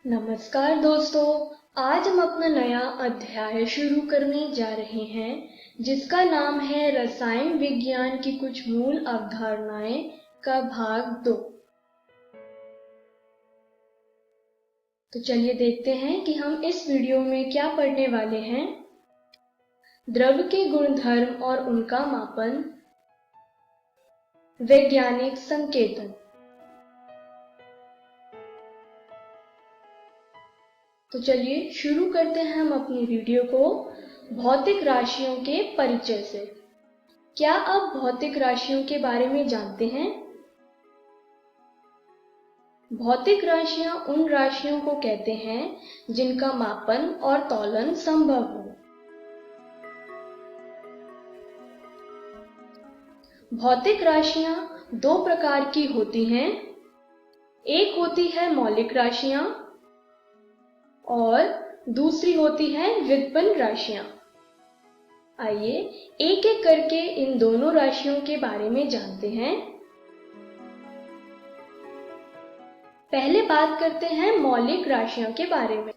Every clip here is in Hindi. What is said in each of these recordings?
नमस्कार दोस्तों, आज हम अपना नया अध्याय शुरू करने जा रहे हैं जिसका नाम है रसायन विज्ञान की कुछ मूल अवधारणाएं का भाग 2। तो चलिए देखते हैं कि हम इस वीडियो में क्या पढ़ने वाले हैं। द्रव के गुणधर्म और उनका मापन, वैज्ञानिक संकेतन। तो चलिए शुरू करते हैं हम अपनी वीडियो को भौतिक राशियों के परिचय से। क्या आप भौतिक राशियों के बारे में जानते हैं? भौतिक राशियां उन राशियों को कहते हैं जिनका मापन और तौलन संभव हो। भौतिक राशियां दो प्रकार की होती हैं। एक होती है मौलिक राशियां और दूसरी होती है व्युत्पन्न राशियां। आइए एक एक करके इन दोनों राशियों के बारे में जानते हैं। पहले बात करते हैं मौलिक राशियों के बारे में।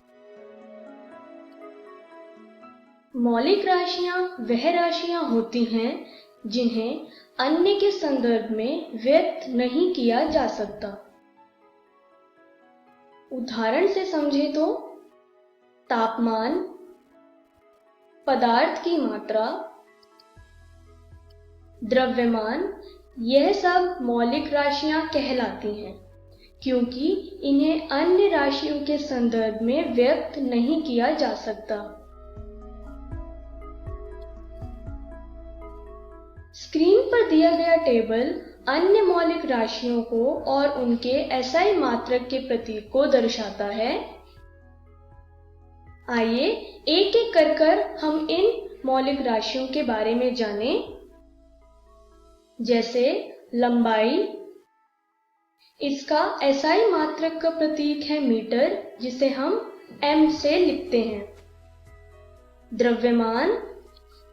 मौलिक राशियां वह राशियां होती हैं जिन्हें अन्य के संदर्भ में व्यक्त नहीं किया जा सकता। उदाहरण से समझे तो तापमान, पदार्थ की मात्रा, द्रव्यमान, यह सब मौलिक राशियां कहलाती हैं क्योंकि इन्हें अन्य राशियों के संदर्भ में व्यक्त नहीं किया जा सकता। स्क्रीन पर दिया गया टेबल अन्य मौलिक राशियों को और उनके एसआई मात्रक के प्रतीक को दर्शाता है। आइए एक एक कर हम इन मौलिक राशियों के बारे में जानें। जैसे लंबाई, इसका एसआई मात्रक का प्रतीक है मीटर, जिसे हम एम से लिखते हैं। द्रव्यमान,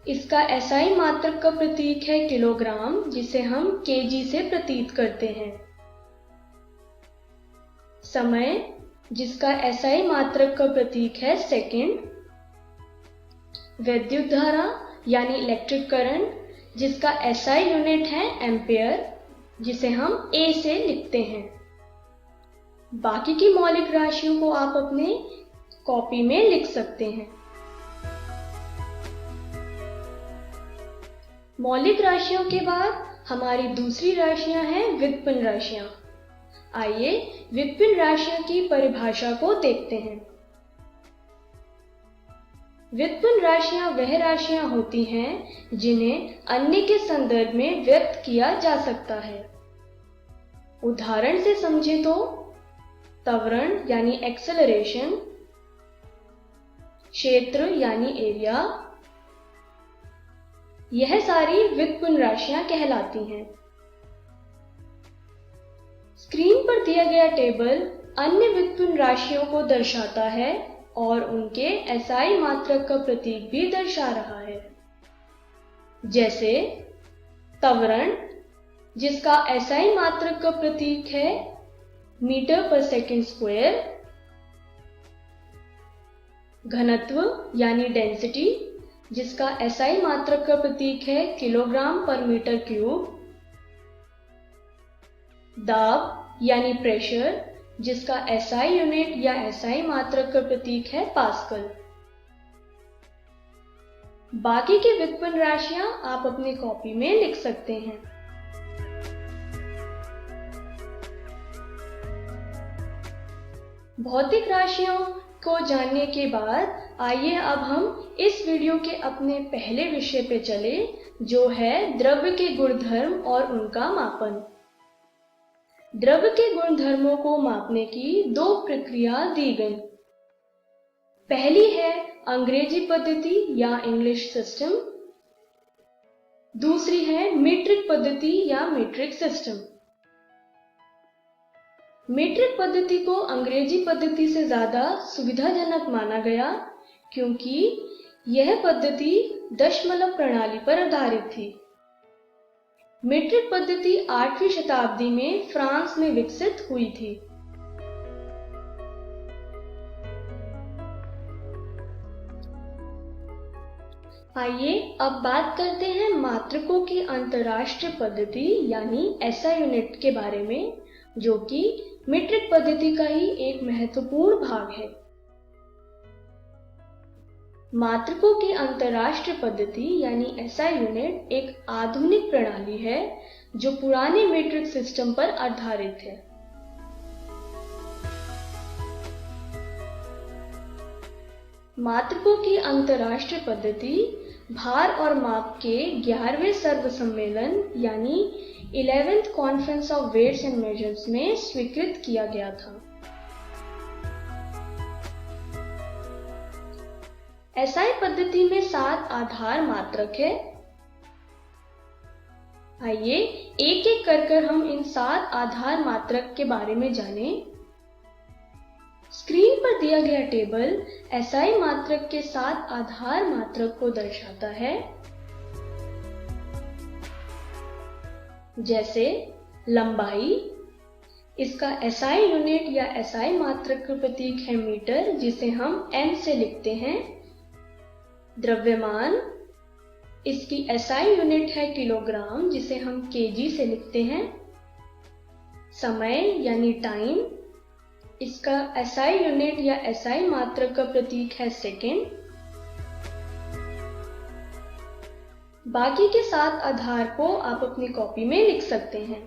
इसका एसआई मात्रक का प्रतीक है किलोग्राम, जिसे हम केजी से प्रतीत करते हैं। समय, जिसका एसआई मात्रक का प्रतीक है सेकंड। विद्युत धारा यानी इलेक्ट्रिक करंट, जिसका एसआई यूनिट है एम्पेयर, जिसे हम ए से लिखते हैं। बाकी की मौलिक राशियों को आप अपने कॉपी में लिख सकते हैं। मौलिक राशियों के बाद हमारी दूसरी राशियां हैं व्युत्पन्न राशियां। आइए व्युत्पन्न राशियों की परिभाषा को देखते हैं। व्युत्पन्न राशियां वह राशियां होती हैं जिन्हें अन्य के संदर्भ में व्यक्त किया जा सकता है। उदाहरण से समझे तो त्वरण यानी एक्सेलरेशन, क्षेत्र यानी एरिया, यह सारी व्युत्पन्न राशियां कहलाती हैं। स्क्रीन पर दिया गया टेबल अन्य व्युत्पन्न राशियों को दर्शाता है और उनके एसआई मात्रक का प्रतीक भी दर्शा रहा है। जैसे त्वरण, जिसका एसआई मात्रक का प्रतीक है मीटर पर सेकंड स्क्वायर। घनत्व यानी डेंसिटी, जिसका एसआई मात्रक का प्रतीक है किलोग्राम पर मीटर क्यूब। दाब यानी प्रेशर, जिसका एसआई यूनिट या एसआई मात्रक का प्रतीक है पास्कल। बाकी की व्युत्पन्न राशियां आप अपनी कॉपी में लिख सकते हैं। भौतिक राशियों को जानने के बाद आइए अब हम इस वीडियो के अपने पहले विषय पे चले, जो है द्रव्य के गुणधर्म और उनका मापन। द्रव्य के गुणधर्मों को मापने की दो प्रक्रिया दी गई। पहली है अंग्रेजी पद्धति या इंग्लिश सिस्टम। दूसरी है मीट्रिक पद्धति या मीट्रिक सिस्टम। मीट्रिक पद्धति को अंग्रेजी पद्धति से ज्यादा सुविधाजनक माना गया क्योंकि यह पद्धति दशमलव प्रणाली पर आधारित थी। मीट्रिक पद्धति 8वीं शताब्दी में फ्रांस में विकसित हुई थी। आइए अब बात करते हैं मात्रकों की अंतर्राष्ट्रीय पद्धति यानी SI यूनिट के बारे में, जो कि मीट्रिक पद्धति का ही एक महत्वपूर्ण भाग है। मात्रकों की अंतर्राष्ट्रीय पद्धति यानी SI यूनिट एक आधुनिक प्रणाली है जो पुराने मीट्रिक सिस्टम पर आधारित है। मात्रकों की अंतर्राष्ट्रीय पद्धति भार और माप के 11वें सर्व सम्मेलन यानी 11th conference of weights and measures में स्वीकृत किया गया था। SI पद्धति में 7 आधार मात्रक है। आइए एक एक कर हम इन 7 आधार मात्रक के बारे में जानें। स्क्रीन पर दिया गया टेबल SI मात्रक के 7 आधार मात्रक को दर्शाता है, जैसे लंबाई, इसका SI यूनिट या SI मात्रक का प्रतीक है मीटर, जिसे हम M से लिखते हैं। द्रव्यमान, इसकी SI यूनिट है किलोग्राम, जिसे हम kg से लिखते हैं। समय यानी टाइम, इसका SI यूनिट या SI मात्रक का प्रतीक है सेकेंड। बाकी के 7 आधार को आप अपनी कॉपी में लिख सकते हैं।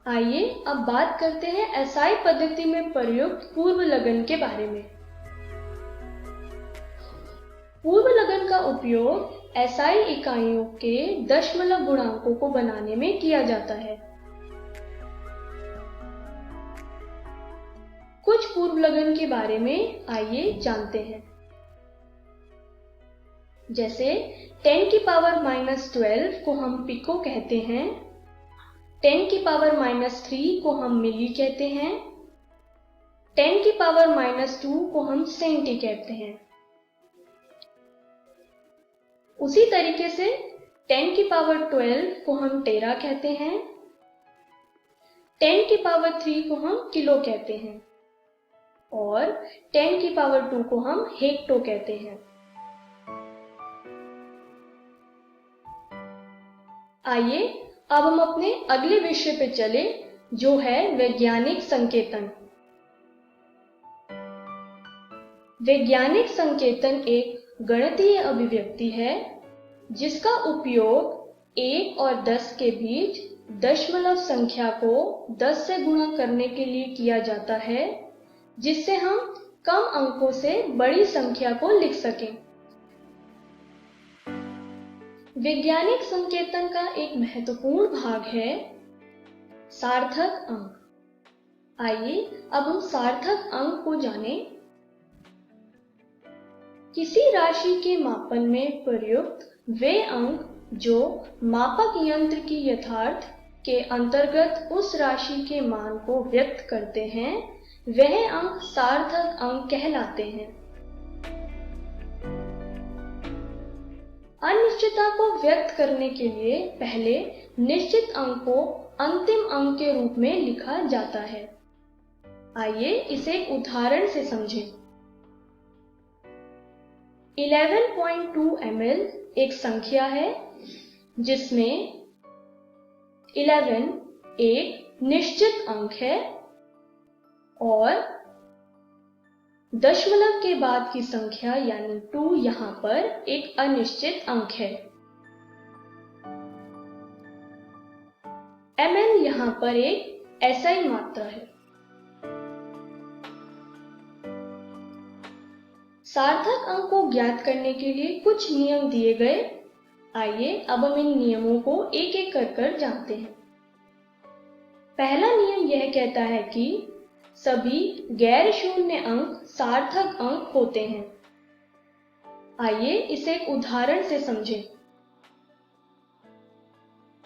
आइए अब बात करते हैं SI पद्धति में प्रयुक्त पूर्व लगन के बारे में। पूर्व लगन का उपयोग SI इकाइयों के दशमलव गुणांकों को बनाने में किया जाता है। कुछ पूर्व लगन के बारे में आइए जानते हैं, जैसे 10 की पावर -12 को हम पिको कहते हैं, 10 की पावर -3 को हम मिली कहते हैं, 10 की पावर -2 को हम सेंटी कहते हैं। उसी तरीके से 10 की पावर 12 को हम टेरा कहते हैं, 10 की पावर 3 को हम किलो कहते हैं और 10 की पावर 2 को हम हेक्टो कहते हैं। आइए अब हम अपने अगले विषय पे चले, जो है वैज्ञानिक संकेतन। वैज्ञानिक संकेतन एक गणितीय अभिव्यक्ति है जिसका उपयोग 1 और 10 के बीच दशमलव संख्या को 10 से गुणा करने के लिए किया जाता है, जिससे हम कम अंकों से बड़ी संख्या को लिख सकें। वैज्ञानिक संकेतन का एक महत्वपूर्ण भाग है सार्थक अंक। आइए अब हम सार्थक अंक को जानें। किसी राशि के मापन में प्रयुक्त वे अंक जो मापक यंत्र की यथार्थ के अंतर्गत उस राशि के मान को व्यक्त करते हैं, वह अंक सार्थक अंक कहलाते हैं। अनिश्चितता को व्यक्त करने के लिए पहले निश्चित अंक को अंतिम अंक के रूप में लिखा जाता है। आइए इसे एक उदाहरण से समझें। 11.2 ml एक संख्या है जिसमें 11 एक निश्चित अंक है और दशमलव के बाद की संख्या यानी 2 यहाँ पर एक अनिश्चित अंक है। ml यहाँ पर एक SI मात्रा है। सार्थक अंक को ज्ञात करने के लिए कुछ नियम दिए गए। आइए अब हम इन नियमों को एक एक कर जानते हैं। पहला नियम यह कहता है कि सभी गैर शून्य अंक सार्थक अंक होते हैं। आइए इसे एक उदाहरण से समझें।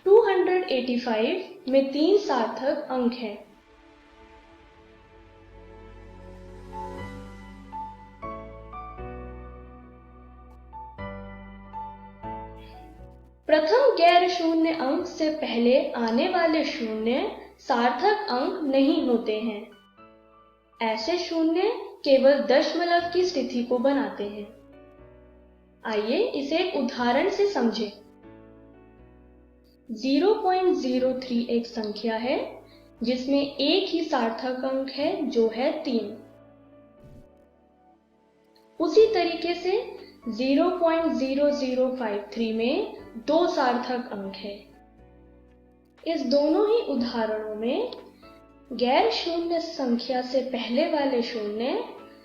285 में 3 सार्थक अंक हैं। प्रथम गैर शून्य अंक से पहले आने वाले शून्य सार्थक अंक नहीं होते हैं। ऐसे शून्य केवल दशमलव की स्थिति को बनाते हैं। आइए इसे एक उदाहरण से समझें। 0.03 एक संख्या है जिसमें एक ही सार्थक अंक है जो है 3। उसी तरीके से 0.0053 में 2 सार्थक अंक है। इस दोनों ही उदाहरणों में गैर शून्य संख्या से पहले वाले शून्य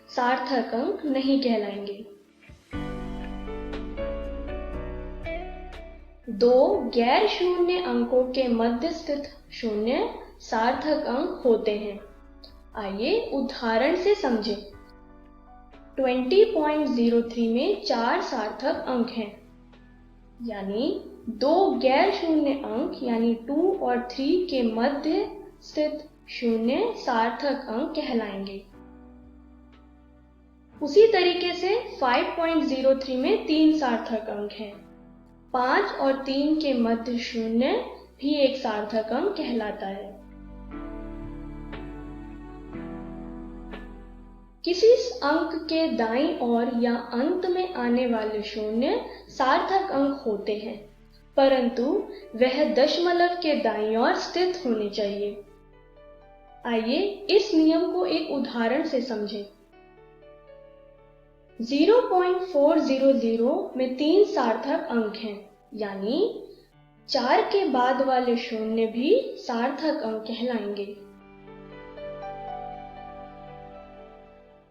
सार्थक अंक नहीं कहलाएंगे। दो गैर शून्य अंकों के मध्य स्थित शून्य सार्थक अंक होते हैं। आइए उदाहरण से समझें। 20.03 में 4 सार्थक अंक हैं, यानी दो गैर शून्य अंक यानी 2 और 3 के मध्य स्थित शून्य सार्थक अंक कहलाएंगे। उसी तरीके से 5.03 में 3 सार्थक अंक हैं। 5 और 3 के मध्य शून्य भी एक सार्थक अंक कहलाता है। किसी अंक के दाईं ओर या अंत में आने वाले शून्य सार्थक अंक होते हैं, परंतु वह दशमलव के दाईं ओर स्थित होने चाहिए। आइए इस नियम को एक उदाहरण से समझें। 0.400 में 3 सार्थक अंक हैं, यानी 4 के बाद वाले शून्य भी सार्थक अंक कहलाएंगे।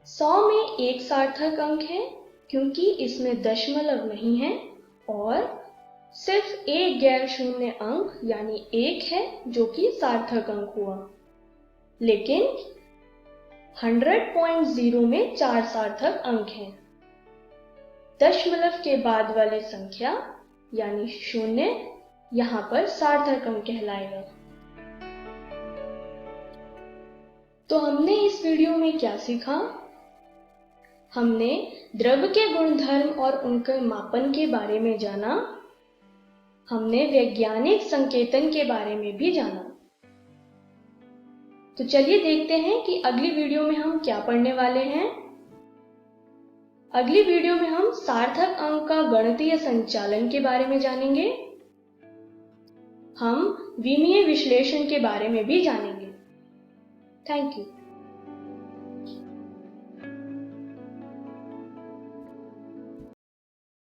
100 में एक सार्थक अंक है क्योंकि इसमें दशमलव नहीं है और सिर्फ एक गैर शून्य अंक यानी 1 है जो कि सार्थक अंक हुआ। लेकिन 100.0 में 4 सार्थक अंक हैं। दशमलव के बाद वाली संख्या यानी शून्य यहां पर सार्थक अंक कहलाएगा। तो हमने इस वीडियो में क्या सीखा? हमने द्रव्य के गुणधर्म और उनके मापन के बारे में जाना। हमने वैज्ञानिक संकेतन के बारे में भी जाना। तो चलिए देखते हैं कि अगली वीडियो में हम क्या पढ़ने वाले हैं। अगली वीडियो में हम सार्थक अंक का गणितीय संचालन के बारे में जानेंगे। हम विमीय विश्लेषण के बारे में भी जानेंगे। Thank you.